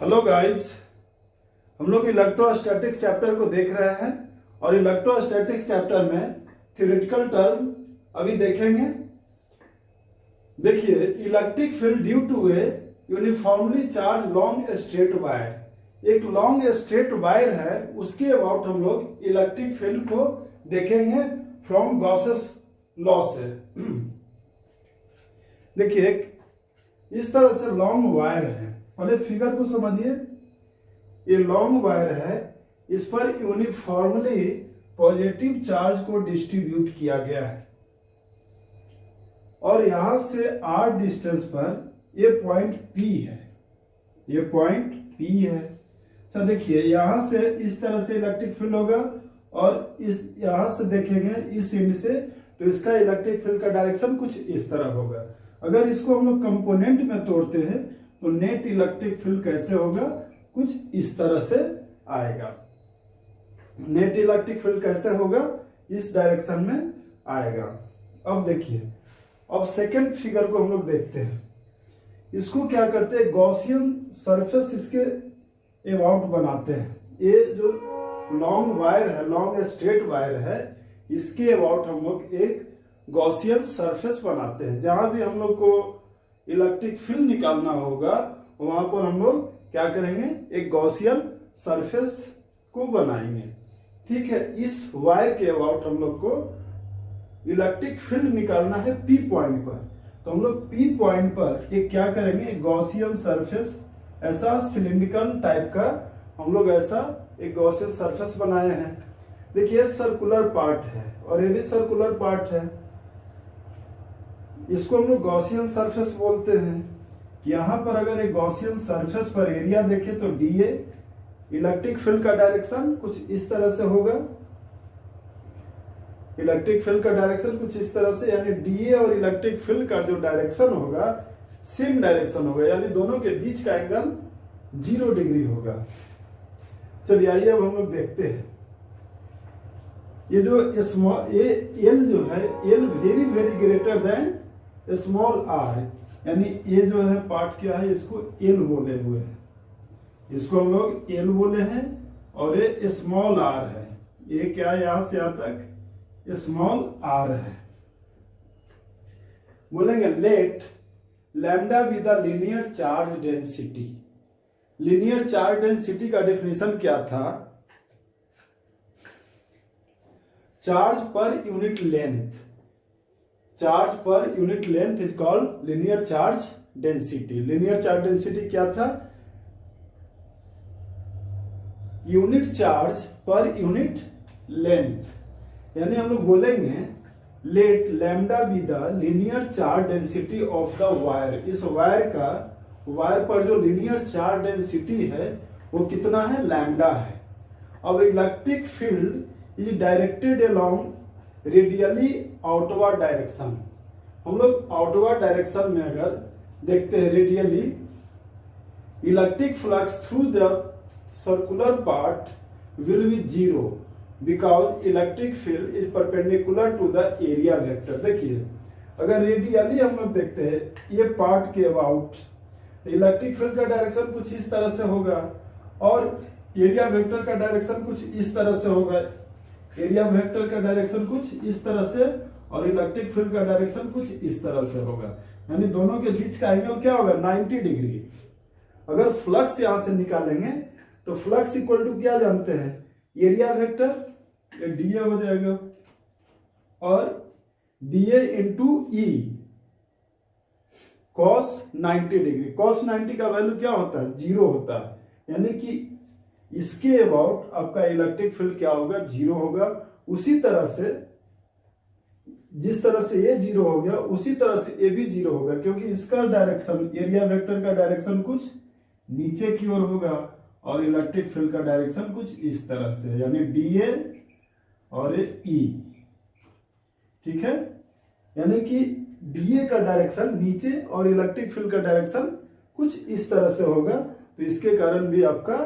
Hello guys, हम लोग electrostatics chapter को देख रहे हैं और इलेक्ट्रोस्टैटिक्स चैप्टर में थ्योरेटिकल टर्म अभी देखेंगे। देखिए, electric field due to a uniformly charge long straight wire. एक लॉन्ग स्ट्रेट वायर है, उसके अबाउट हम लोग इलेक्ट्रिक फील्ड को देखेंगे फ्रॉम गॉसेस लॉ से। देखिए, इस तरह से लॉन्ग वायर है, पहले फिगर को समझिए। ये लॉन्ग वायर है, इस पर यूनिफॉर्मली पॉजिटिव चार्ज को डिस्ट्रीब्यूट किया गया है और यहां से r डिस्टेंस पर ये पॉइंट P है, ये पॉइंट P है। अच्छा, देखिए यहां से इस तरह से इलेक्ट्रिक फील्ड होगा और इस यहां से देखेंगे इस एंड से, तो इसका इलेक्ट्रिक फील्ड का डायरेक्शन कुछ इस तरह होगा। अगर इसको हम लोग कंपोनेंट में तोड़ते हैं तो नेट इलेक्ट्रिक फील्ड कैसे होगा, कुछ इस तरह से आएगा। नेट इलेक्ट्रिक फील्ड कैसे होगा, इस डायरेक्शन में आएगा। अब देखिए, अब सेकंड फिगर को हम लोग देखते हैं। इसको क्या करते हैं, गॉसियन सरफेस इसके अबाउट बनाते हैं। ये जो लॉन्ग वायर है, लॉन्ग स्ट्रेट वायर है, इसके अबाउट हम लोग एक गॉसियन सरफेस बनाते हैं। जहां भी हम लोग को इलेक्ट्रिक फील्ड निकालना होगा वहां पर हम लोग क्या करेंगे, एक गॉसियन सरफेस को बनाएंगे। ठीक है, इस वायर के अबाउट हम लोग को इलेक्ट्रिक फील्ड निकालना है P पॉइंट पर। तो हम लोग P पॉइंट पर एक क्या करेंगे, गॉसियन सरफेस, ऐसा सिलिंड्रिकल टाइप का हम लोग ऐसा एक गॉसियन सरफेस बनाए हैं। देखिए, सर्कुलर पार्ट है और ये भी सर्कुलर पार्ट है। इसको हम लोग गॉसियन सरफेस बोलते हैं। यहां पर अगर एक गॉसियन सरफेस पर एरिया देखें तो dA, इलेक्ट्रिक फील्ड का डायरेक्शन कुछ इस तरह से होगा। इलेक्ट्रिक फील्ड का डायरेक्शन कुछ इस तरह से, यानी dA और इलेक्ट्रिक फील्ड का जो डायरेक्शन होगा सेम डायरेक्शन होगा, यानी दोनों के बीच का एंगल 0 डिग्री होगा। चलिए आइए अब हम लोग देखते हैं। ये जो स्मॉल एल जो है, L very very greater than small r, यानी ये जो है पार्ट क्या है, इसको एल बोले हुए हैं, इसको हम लोग एल बोले हैं और ये स्मॉल r है। ये क्या है, यहां से यहां तक स्मॉल r है। बोलेंगे let lambda be the linear charge density. Linear charge density का डेफिनेशन क्या था, charge per unit length. Charge per unit length is called linear charge density. Linear charge density क्या था, unit charge per unit length. यानी हम लोग बोलेंगे let lambda be the linear charge density of the wire. इस wire पर जो linear charge density है वो कितना है, लैम्डा है। अब electric field is directed along radially outward direction. हम लोग आउटवर्ड डायरेक्शन में अगर देखते हैं, radially electric flux through the circular part will be 0 because electric field is perpendicular to the area vector. देखिए, अगर रेडियली हम लोग देखते हैं ये पार्ट के अबाउट, तो इलेक्ट्रिक फील्ड का डायरेक्शन कुछ इस तरह से होगा और एरिया वेक्टर का डायरेक्शन कुछ इस तरह से होगा। एरिया वेक्टर का डायरेक्शन कुछ इस तरह से और इलेक्ट्रिक फील्ड का डायरेक्शन कुछ इस तरह से होगा, यानी दोनों के बीच का एंगल क्या होगा, 90 डिग्री। अगर फ्लक्स यहां से निकालेंगे तो फ्लक्स इक्वल टू क्या जानते हैं, एरिया वेक्टर, ये dA हो जाएगा और dA into E cos 90 degree. cos 90 का वैल्यू क्या होता है, 0 होता है, यानी कि इसके अबाउट आपका इलेक्ट्रिक फील्ड क्या होगा, 0 होगा। उसी तरह से जिस तरह से ये 0 हो गया, उसी तरह से ये भी 0 होगा, क्योंकि इसका डायरेक्शन, एरिया वेक्टर का डायरेक्शन कुछ नीचे की ओर होगा और इलेक्ट्रिक फील्ड का डायरेक्शन कुछ इस तरह से, यानी dA और E। ठीक है, यानी कि dA का डायरेक्शन नीचे और इलेक्ट्रिक फील्ड का डायरेक्शन कुछ इस तरह से होगा। तो इसके कारण भी आपका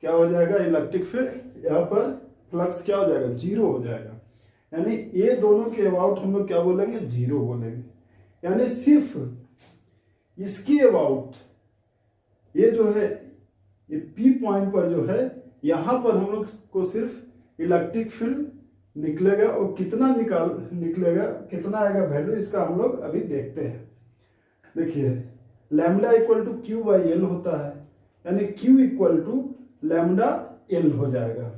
क्या हो जाएगा, इलेक्ट्रिक फील्ड यहाँ पर फ्लक्स क्या हो जाएगा, 0 हो जाएगा। यानी ये दोनों के अबाउट हम लोग क्या बोलेंगे, 0 बोलेंगे। यानी सिर्फ इसके अबाउट ये जो है ये P पॉइंट पर जो है यहाँ पर हम लोग को सिर्फ इलेक्ट्रिक फील्ड निकलेगा, और कितना निकलेगा, कितना आएगा वैल्यू, इसका हम लोग अभी देखते हैं। देखिए lambda equal to Q by L होता है, यानी Q equal to lambda L हो जाएगा।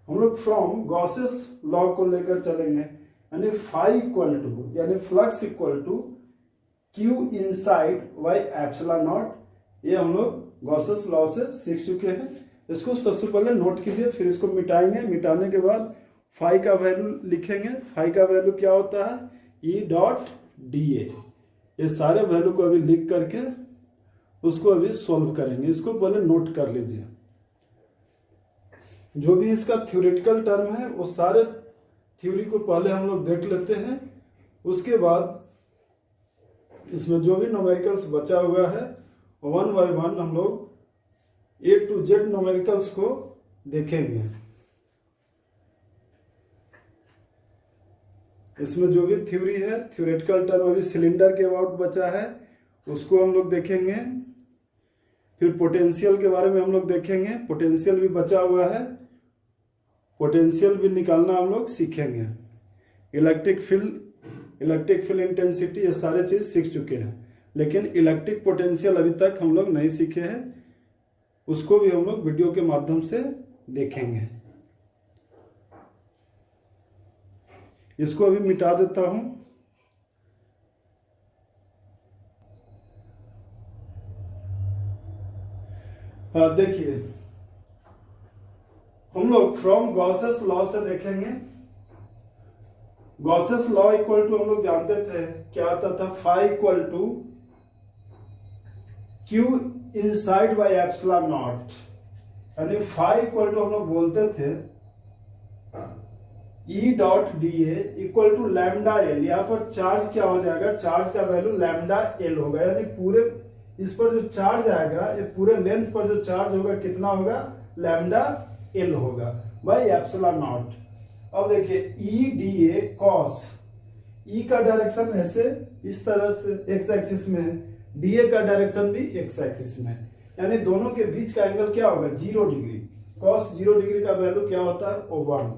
हम लोग फ्रॉम गॉसेस लॉ को लेकर चलेंगे, यानी फाई इक्वल टू, यानी flux equal to Q inside by epsilon naught. ये हम लोग गॉसेस लॉ से सीख चुके हैं। इसको सबसे पहले नोट कीजिए, फिर इसको मिटाएंगे। मिटाने के बाद फाई का वैल्यू लिखेंगे। फाई का वैल्यू क्या होता है, ई डॉट डी ए। ये सारे वैल्यू को अभी लिख करके उसको अभी सॉल्व करेंगे। इसको पहले नोट कर लीजिए। जो भी इसका थ्योरेटिकल टर्म है वो सारे थ्योरी को पहले हम लोग देख लेते हैं। उसके बाद इसमें जो भी न्यूमेरिकल्स बचा हुआ है वन बाय वन हम लोग A to Z न्यूमेरिकल्स को देखेंगे। इसमें जो भी थ्योरी है, थ्योरेटिकल टर्म अभी सिलेंडर के अबाउट बचा है, उसको हम लोग देखेंगे। फिर पोटेंशियल के बारे में हम लोग देखेंगे, पोटेंशियल भी बचा हुआ है, पोटेंशियल भी निकालना हम लोग सीखेंगे। इलेक्ट्रिक फील्ड इंटेंसिटी, ये सारे चीज सीख चुके हैं, लेकिन इलेक्ट्रिक पोटेंशियल अभी तक हम लोग नहीं सीखे हैं। उसको भी हम लोग वीडियो के माध्यम से देखेंगे। इसको अभी मिटा देता हूं। देखिए हम लोग फ्रॉम गॉसेस लॉ से देखेंगे। गॉसेस लॉ इक्वल टू हम लोग जानते थे क्या आता था, phi equal to Q inside by epsilon naught, यानी फाई इक्वल टू हम लोग बोलते थे E dot D A equal to lambda L. यहाँ पर चार्ज क्या हो जाएगा, चार्ज का वैल्यू लैम्डा एल होगा, यानी पूरे इस पर जो चार्ज आएगा, ये पूरे लेंथ पर जो चार्ज होगा कितना होगा, लैम्डा एल होगा बाई एप्सिलॉन नॉट। अब देखिए ई डी ए कॉस, ई का डायरेक्शन ऐसे इस तरह से एक्स एक्सिस में है, डी ए का डायरेक्शन भी एक्स एक्सिस में है, यानी दोनों के बीच का एंगल क्या होगा, 0 डिग्री। कॉस 0 डिग्री का वैल्यू क्या होता है, O1।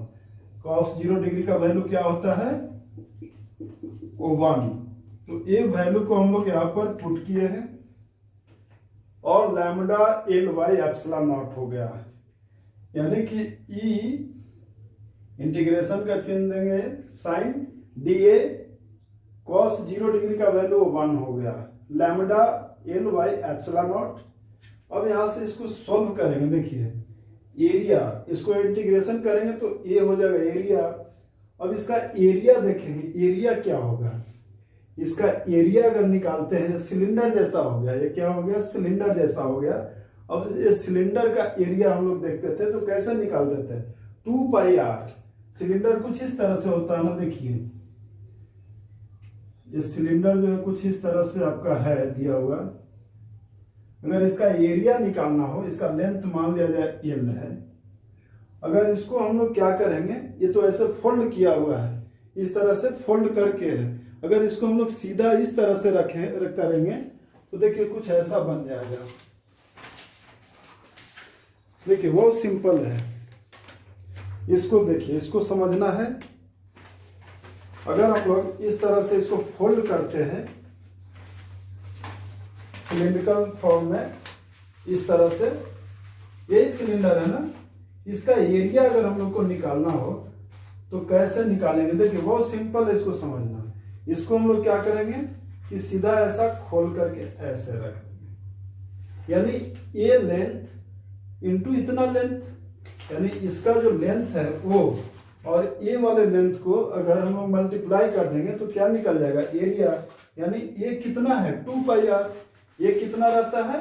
कॉस 0 डिग्री का वैल्यू क्या होता है, O1। तो ये वैल्यू को हम लोग यहाँ पर पुट किए हैं, और lambda L by epsilon naught हो गया, यानी कि ई इंटीग्रेशन का चिन्ह देंगे sign, D A cos 0 degree का वैल्यू 1 हो गया, lambda L by epsilon naught. अब यहां से इसको सॉल्व करेंगे। देखिए एरिया, इसको इंटीग्रेशन करेंगे तो ए हो जाएगा एरिया। अब इसका एरिया देखेंगे, एरिया क्या होगा, इसका एरिया अगर निकालते हैं, सिलेंडर जैसा हो गया, ये क्या हो गया, सिलेंडर जैसा हो गया। अब ये सिलेंडर का एरिया हम लोग देखते थे तो कैसे निकालते थे, 2 पाई आर। सिलेंडर कुछ इस तरह से होता है ना, देखिए ये सिलेंडर जो है कुछ इस तरह से आपका है दिया हुआ। अगर इसका एरिया निकालना हो, इसका लेंथ मान लिया जाए एल है, अगर इसको हम लोग क्या करेंगे, ये तो ऐसे फोल्ड किया हुआ है, इस तरह से फोल्ड करके है, अगर इसको हम लोग सीधा इस तरह से करेंगे तो देखिए कुछ ऐसा बन जाएगा। देखिए बहुत सिंपल है, इसको देखिए, इसको समझना है। अगर हम लोग इस तरह से इसको फोल्ड करते हैं सिलिंड्रिकल फॉर्म में, इस तरह से, यही सिलेंडर है ना, इसका एरिया अगर हम लोग को निकालना हो तो कैसे निकालेंगे, देखिए बहुत सिंपल है, इसको समझना। इसको हम लोग क्या करेंगे कि सीधा ऐसा खोल करके ऐसे रख देंगे, यानी ये लेंथ इंटू इतना लेंथ, यानी इसका जो लेंथ है वो और ए वाले लेंथ को अगर हम लोग मल्टीप्लाई कर देंगे तो क्या निकल जाएगा, एरिया। यानी ये कितना है, 2 पाई आर। ये कितना रहता है,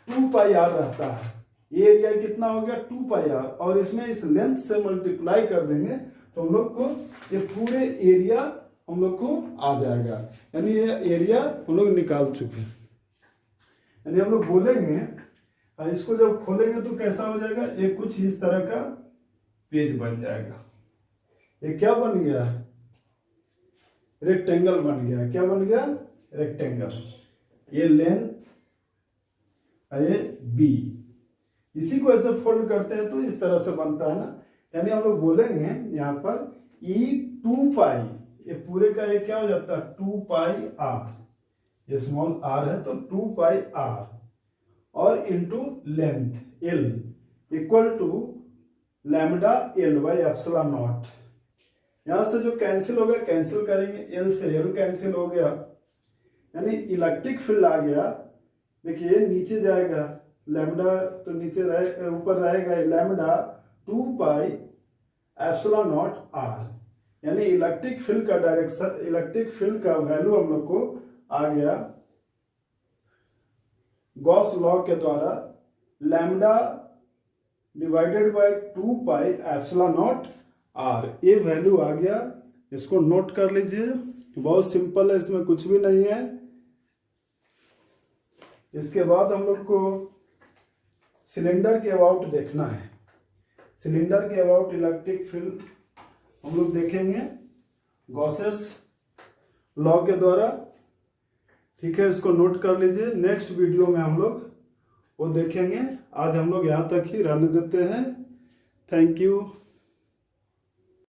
2 पाई आर रहता है। ये एरिया कितना हो गया, 2 पाई आर, और इसमें इस लेंथ से मल्टीप्लाई कर देंगे तो हम लोग को ये पूरे एरिया हम लोग को आ जाएगा, यानी ये एरिया हम लोग निकाल चुके हैं। यानी हम लोग बोलेंगे, इसको जब खोलेंगे तो कैसा हो जाएगा, ये कुछ इस तरह का पेज बन जाएगा। ये क्या बन गया, रेक्टेंगल बन गया। क्या बन गया, रेक्टेंगल। ये लेंथ, ये बी, इसी को ऐसे फोल्ड करते हैं तो इस तरह से बनता है ना, यानी हम लोग बोलेंगे यहाँ पर ई 2 पाई, ये पूरे का ये क्या हो जाता है 2 पाई आर, ये स्मॉल आर है तो 2 पाई आर और into length L equal to lambda L by epsilon naught. यहां से जो कैंसिल होगा कैंसिल करेंगे, एल से एल कैंसिल हो गया, यानी इलेक्ट्रिक फील्ड आ गया। देखिए नीचे जाएगा लैम्डा तो नीचे रहे, ऊपर रहेगा lambda 2 pi epsilon naught R, यानी इलेक्ट्रिक फील्ड का डायरेक्शन, इलेक्ट्रिक फील्ड का वैल्यू हम लोग को आ गया गॉस लॉ के द्वारा lambda divided by 2 pi epsilon naught R, ये वैल्यू आ गया। इसको नोट कर लीजिए, बहुत सिंपल है, इसमें कुछ भी नहीं है। इसके बाद हम लोग को सिलेंडर के अबाउट देखना है। सिलेंडर के अबाउट इलेक्ट्रिक फील्ड हम लोग देखेंगे गॉसेस लॉ के द्वारा, ठीक है, इसको नोट कर लीजिए। नेक्स्ट वीडियो में हम लोग वो देखेंगे। आज हम लोग यहाँ तक ही रहने देते हैं। Thank you.